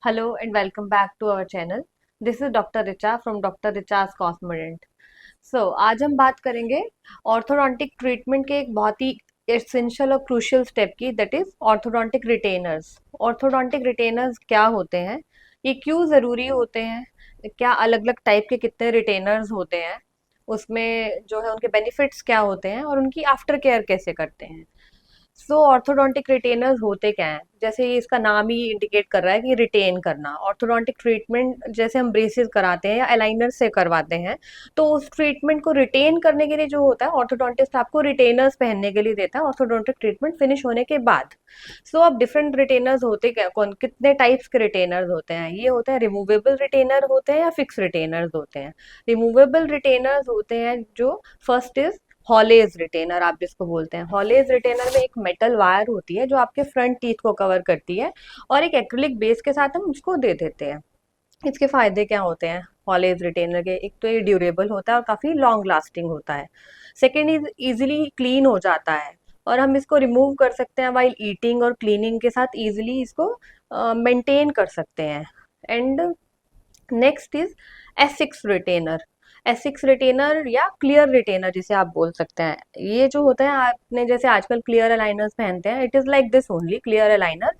Hello and welcome back to our channel. This is Dr. Richa from Dr. Richa's Cosmodent. आज हम बात करेंगे orthodontic treatment के एक बहुत ही एसेंशियल और क्रूशियल स्टेप की, that is orthodontic retainers. Orthodontic retainers क्या होते हैं, ये क्यों ज़रूरी होते हैं, क्या अलग अलग टाइप के कितने रिटेनर्स होते हैं, उसमें जो है उनके बेनिफिट्स क्या होते हैं और उनकी आफ्टर केयर कैसे करते हैं। ऑर्थोडोंटिक रिटेनर्स होते क्या हैं, जैसे ये इसका नाम ही इंडिकेट कर रहा है कि रिटेन करना। ऑर्थोडोंटिक ट्रीटमेंट जैसे हम ब्रेसेस कराते हैं या अलाइनर से करवाते हैं, तो उस ट्रीटमेंट को रिटेन करने के लिए जो होता है, ऑर्थोडोंटिस्ट आपको रिटेनर्स पहनने के लिए देता है ऑर्थोडोंटिक ट्रीटमेंट फिनिश होने के बाद। अब डिफरेंट रिटेनर्स होते क्या, कौन कितने टाइप्स के रिटेनर्स होते हैं, ये होते हैं रिमूवेबल रिटेनर होते हैं या फिक्स रिटेनर्स होते हैं। रिमूवेबल रिटेनर्स होते हैं जो, फर्स्ट इज हॉलेज रिटेनर, आप जिसको बोलते हैं। हॉलेज रिटेनर में एक मेटल वायर होती है जो आपके फ्रंट टीथ को कवर करती है, और एक एक्रिलिक बेस के साथ हम उसको दे देते हैं। इसके फायदे क्या होते हैं हॉलेज रिटेनर के? एक तो ये ड्यूरेबल होता है और काफी लॉन्ग लास्टिंग होता है। सेकेंड इज इजिली क्लीन हो जाता है, और हम इसको रिमूव कर सकते हैं वाइल ईटिंग और क्लीनिंग के साथ इजिली इसको मेंटेन कर सकते हैं। And next is Essix retainer. Essix retainer या क्लियर रिटेनर जिसे आप बोल सकते हैं, ये जो होता है, आपने जैसे आजकल क्लियर अलाइनर्स पहनते हैं, it is like this only clear aligner.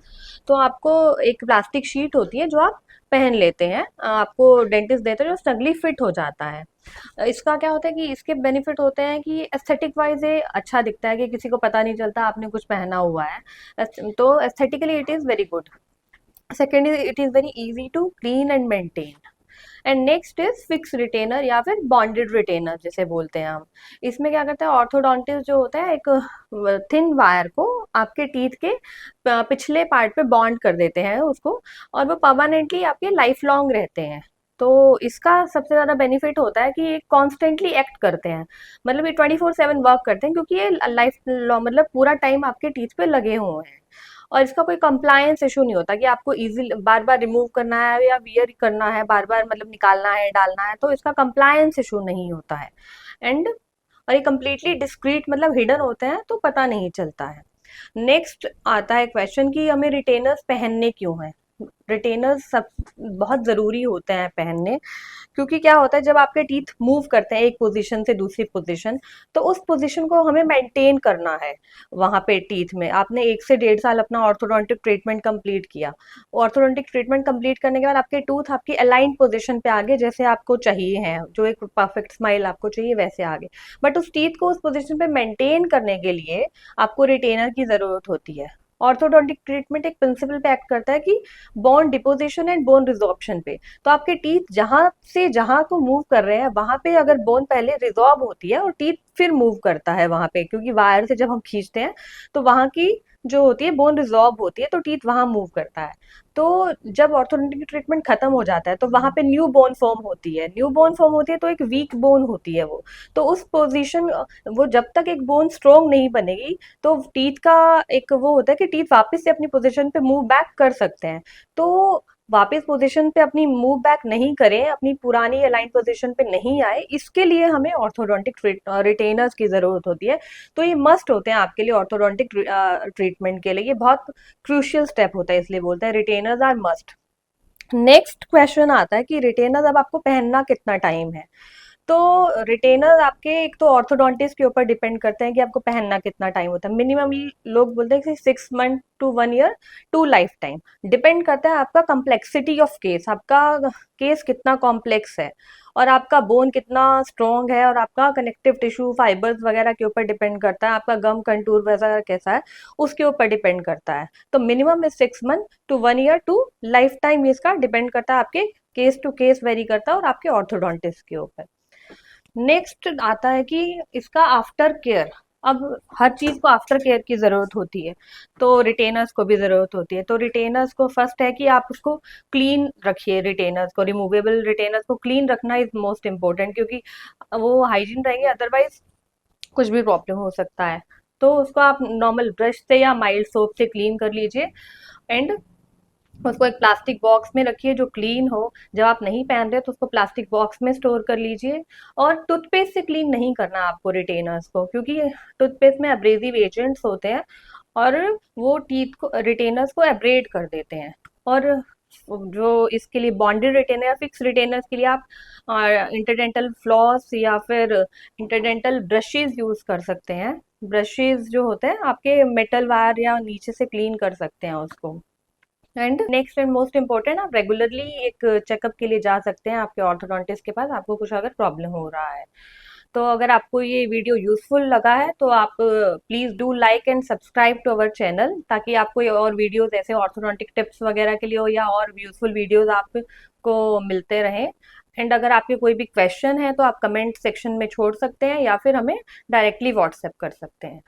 तो आपको एक प्लास्टिक शीट होती है जो आप पहन लेते हैं, आपको डेंटिस्ट देते हैं, जो स्नगली फिट हो जाता है। इसका क्या होता है कि इसके बेनिफिट होते हैं कि एस्थेटिक वाइज ये अच्छा दिखता है, कि किसी को पता नहीं चलता आपने कुछ पहना हुआ है, तो aesthetically it is very good. Second is it is very easy to clean and maintain. And next is fix retainer या फिर बॉन्डेड रिटेनर जिसे बोलते हैं हम। इसमें क्या करते हैं, ऑर्थोडोंटिस्ट जो होता है एक थिन वायर को आपके टीथ के पिछले पार्ट पे बॉन्ड कर देते हैं उसको, और वो परमानेंटली आपके लाइफ लॉन्ग रहते हैं। तो इसका सबसे ज्यादा बेनिफिट होता है कि ये कॉन्स्टेंटली एक्ट करते हैं, मतलब ये 24/7 वर्क करते हैं, क्योंकि ये लाइफ मतलब पूरा टाइम आपके टीथ पे लगे हुए हैं। और इसका कोई कंप्लायंस इशू नहीं होता कि आपको इजी बार बार रिमूव करना है या वियर करना है, बार बार मतलब निकालना है डालना है, तो इसका कंप्लायंस इशू नहीं होता है। एंड और ये कम्प्लीटली डिस्क्रीट मतलब हिडन होते हैं, तो पता नहीं चलता है। नेक्स्ट आता है क्वेश्चन कि हमें रिटेनर्स पहनने क्यों है। रिटेनर्स सब बहुत ज़रूरी होते हैं पहनने, क्योंकि क्या होता है जब आपके टीथ मूव करते हैं एक पोजीशन से दूसरी पोजीशन, तो उस पोजीशन को हमें मेंटेन करना है। वहाँ पे टीथ में आपने 1 से 1.5 साल अपना ऑर्थोडोंटिक ट्रीटमेंट कंप्लीट किया। ऑर्थोडोंटिक ट्रीटमेंट कंप्लीट करने के बाद आपके टूथ आपकी अलाइन पोजीशन पे आ गए, जैसे आपको चाहिए है, जो एक परफेक्ट स्माइल आपको चाहिए वैसे आ गए। बट उस टीथ को उस पोजीशन पे मेंटेन करने के लिए आपको रिटेनर की ज़रूरत होती है। ऑर्थोडोंटिक ट्रीटमेंट एक प्रिंसिपल पे एक्ट करता है कि bone deposition and bone resorption पे। तो आपके टीथ जहां से जहां को मूव कर रहे हैं, वहां पे अगर बोन पहले रिजॉर्ब होती है और टीथ फिर मूव करता है वहां पे, क्योंकि वायर से जब हम खींचते हैं तो वहां की जो होती है बोन रिजॉर्ब होती है, तो टीथ वहां मूव करता है। तो जब ऑर्थोडोंटिक ट्रीटमेंट खत्म हो जाता है तो वहां पे न्यू बोन फॉर्म होती है। न्यू बोन फॉर्म होती है तो एक वीक बोन होती है वो। तो उस पोजीशन, वो जब तक एक बोन स्ट्रोंग नहीं बनेगी, तो टीथ का एक वो होता है कि टीथ वापस से अपनी पोजीशन पे मूव बैक कर सकते हैं। तो वापस पोजीशन पे अपनी मूव बैक नहीं करें, अपनी पुरानी अलाइन पोजीशन पे नहीं आए, इसके लिए हमें ऑर्थोडोंटिक रिटेनर्स की जरूरत होती है। तो ये मस्ट होते हैं आपके लिए ऑर्थोडोंटिक ट्रीटमेंट के लिए, ये बहुत क्रूशियल स्टेप होता है, इसलिए बोलते हैं retainers are must. Next question आता है कि रिटेनर्स अब आपको पहनना कितना टाइम है। तो रिटेनर आपके एक तो ऑर्थोडोंटिस्ट के ऊपर डिपेंड करते हैं कि आपको पहनना कितना टाइम होता है। मिनिमम लोग बोलते हैं कि 6 month to 1 year to life time. Depend करता है आपका कम्प्लेक्सिटी ऑफ केस, आपका केस कितना कॉम्प्लेक्स है, और आपका बोन कितना स्ट्रॉन्ग है, और आपका कनेक्टिव टिश्यू फाइबर्स वगैरह के ऊपर डिपेंड करता है, आपका गम कंटूर वगैरह कैसा है उसके ऊपर डिपेंड करता है। तो minimum is 6 month to 1 year to life time, इसका डिपेंड करता है, आपके केस टू केस वेरी करता है और आपके ऑर्थोडोंटिस्ट के ऊपर। नेक्स्ट आता है कि इसका आफ्टर केयर। अब हर चीज को आफ्टर केयर की जरूरत होती है, तो रिटेनर्स को भी जरूरत होती है। तो रिटेनर्स को फर्स्ट है कि आप उसको क्लीन रखिए, रिटेनर्स को, रिमूवेबल रिटेनर्स को क्लीन रखना इज मोस्ट इम्पोर्टेंट, क्योंकि वो हाइजीन रहेंगे, अदरवाइज कुछ भी प्रॉब्लम हो सकता है। तो उसको आप नॉर्मल ब्रश से या माइल्ड सोप से क्लीन कर लीजिए, एंड उसको एक प्लास्टिक बॉक्स में रखिए जो क्लीन हो। जब आप नहीं पहन रहे तो उसको प्लास्टिक बॉक्स में स्टोर कर लीजिए। और टूथपेस्ट से क्लीन नहीं करना आपको रिटेनर्स को, क्योंकि टूथपेस्ट में एब्रेसिव एजेंट्स होते हैं और वो टीथ को, रिटेनर्स को एब्रेड कर देते हैं। और जो इसके लिए बॉन्डेड रिटेनर या फिक्स रिटेनर्स के लिए आप इंटरडेंटल फ्लॉस या फिर इंटरडेंटल ब्रशेज यूज कर सकते हैं। ब्रशेज जो होते हैं आपके मेटल वायर या नीचे से क्लीन कर सकते हैं उसको। And next and most important, आप रेगुलरली एक चेकअप के लिए जा सकते हैं आपके ऑर्थोडोंटिस्ट के पास, आपको कुछ अगर प्रॉब्लम हो रहा है तो। अगर आपको ये वीडियो यूजफुल लगा है तो आप please do like and subscribe to our channel, ताकि आपको ये और वीडियोस ऐसे ऑर्थोडोंटिक टिप्स वगैरह के लिए हो या और यूजफुल वीडियोस आपको मिलते रहें। एंड अगर आपके कोई भी क्वेश्चन है तो आप कमेंट सेक्शन में छोड़ सकते हैं या फिर हमें डायरेक्टली व्हाट्सएप कर सकते हैं।